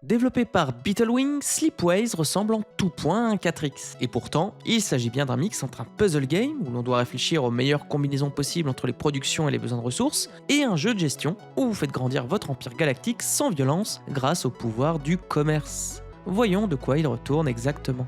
Développé par Beetlewing, Sleepways ressemble en tout point à un 4X. Et pourtant, il s'agit bien d'un mix entre un puzzle game, où l'on doit réfléchir aux meilleures combinaisons possibles entre les productions et les besoins de ressources, et un jeu de gestion, où vous faites grandir votre empire galactique sans violence grâce au pouvoir du commerce. Voyons de quoi il retourne exactement.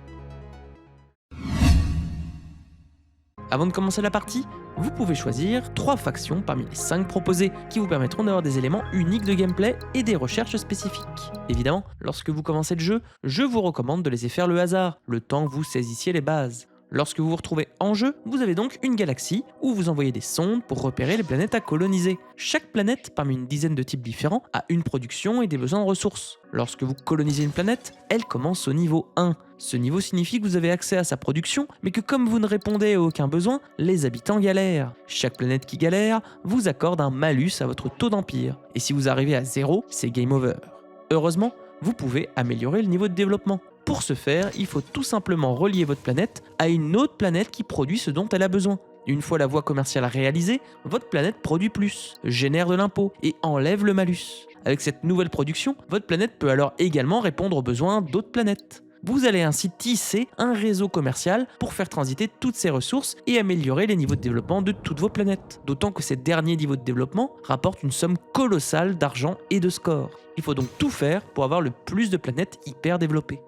Avant de commencer la partie, vous pouvez choisir 3 factions parmi les 5 proposées qui vous permettront d'avoir des éléments uniques de gameplay et des recherches spécifiques. Évidemment, lorsque vous commencez le jeu, je vous recommande de laisser faire le hasard, le temps que vous saisissiez les bases. Lorsque vous vous retrouvez en jeu, vous avez donc une galaxie où vous envoyez des sondes pour repérer les planètes à coloniser. Chaque planète, parmi une dizaine de types différents, a une production et des besoins de ressources. Lorsque vous colonisez une planète, elle commence au niveau 1. Ce niveau signifie que vous avez accès à sa production, mais que comme vous ne répondez à aucun besoin, les habitants galèrent. Chaque planète qui galère vous accorde un malus à votre taux d'empire. Et si vous arrivez à 0, c'est game over. Heureusement, vous pouvez améliorer le niveau de développement. Pour ce faire, il faut tout simplement relier votre planète à une autre planète qui produit ce dont elle a besoin. Une fois la voie commerciale réalisée, votre planète produit plus, génère de l'impôt et enlève le malus. Avec cette nouvelle production, votre planète peut alors également répondre aux besoins d'autres planètes. Vous allez ainsi tisser un réseau commercial pour faire transiter toutes ces ressources et améliorer les niveaux de développement de toutes vos planètes. D'autant que ces derniers niveaux de développement rapportent une somme colossale d'argent et de score. Il faut donc tout faire pour avoir le plus de planètes hyper développées.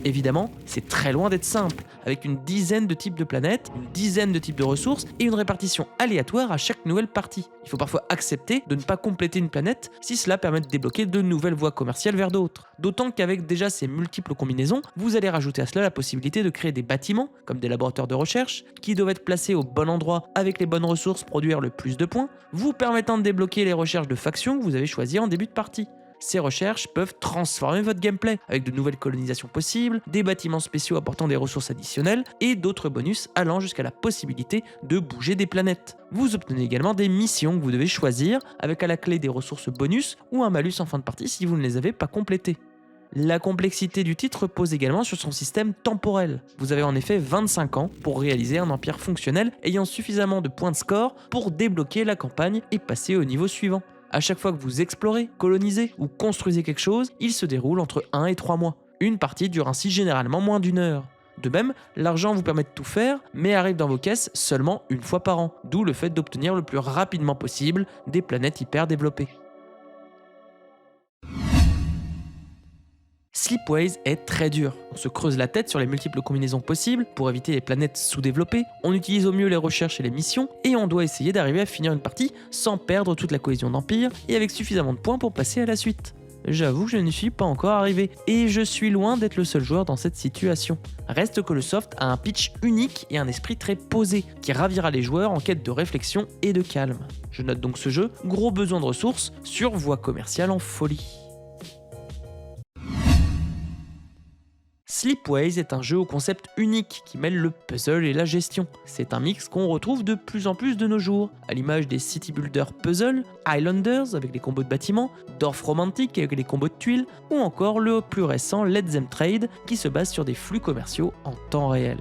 Évidemment, c'est très loin d'être simple, avec une dizaine de types de planètes, une dizaine de types de ressources et une répartition aléatoire à chaque nouvelle partie. Il faut parfois accepter de ne pas compléter une planète si cela permet de débloquer de nouvelles voies commerciales vers d'autres. D'autant qu'avec déjà ces multiples combinaisons, vous allez rajouter à cela la possibilité de créer des bâtiments, comme des laboratoires de recherche, qui doivent être placés au bon endroit avec les bonnes ressources pour produire le plus de points, vous permettant de débloquer les recherches de factions que vous avez choisies en début de partie. Ces recherches peuvent transformer votre gameplay, avec de nouvelles colonisations possibles, des bâtiments spéciaux apportant des ressources additionnelles, et d'autres bonus allant jusqu'à la possibilité de bouger des planètes. Vous obtenez également des missions que vous devez choisir, avec à la clé des ressources bonus ou un malus en fin de partie si vous ne les avez pas complétées. La complexité du titre repose également sur son système temporel. Vous avez en effet 25 ans pour réaliser un empire fonctionnel ayant suffisamment de points de score pour débloquer la campagne et passer au niveau suivant. À chaque fois que vous explorez, colonisez ou construisez quelque chose, il se déroule entre 1 et 3 mois. Une partie dure ainsi généralement moins d'1 heure. De même, l'argent vous permet de tout faire, mais arrive dans vos caisses seulement une fois par an, d'où le fait d'obtenir le plus rapidement possible des planètes hyper développées. Sleepways est très dur. On se creuse la tête sur les multiples combinaisons possibles pour éviter les planètes sous-développées, on utilise au mieux les recherches et les missions, et on doit essayer d'arriver à finir une partie sans perdre toute la cohésion d'Empire et avec suffisamment de points pour passer à la suite. J'avoue que je n'y suis pas encore arrivé, et je suis loin d'être le seul joueur dans cette situation. Reste que le soft a un pitch unique et un esprit très posé, qui ravira les joueurs en quête de réflexion et de calme. Je note donc ce jeu, gros besoin de ressources, sur voie commerciale en folie. Sleepways est un jeu au concept unique qui mêle le puzzle et la gestion. C'est un mix qu'on retrouve de plus en plus de nos jours, à l'image des City Builder Puzzle, Islanders avec les combos de bâtiments, Dorf Romantic avec les combos de tuiles, ou encore le plus récent Let Them Trade qui se base sur des flux commerciaux en temps réel.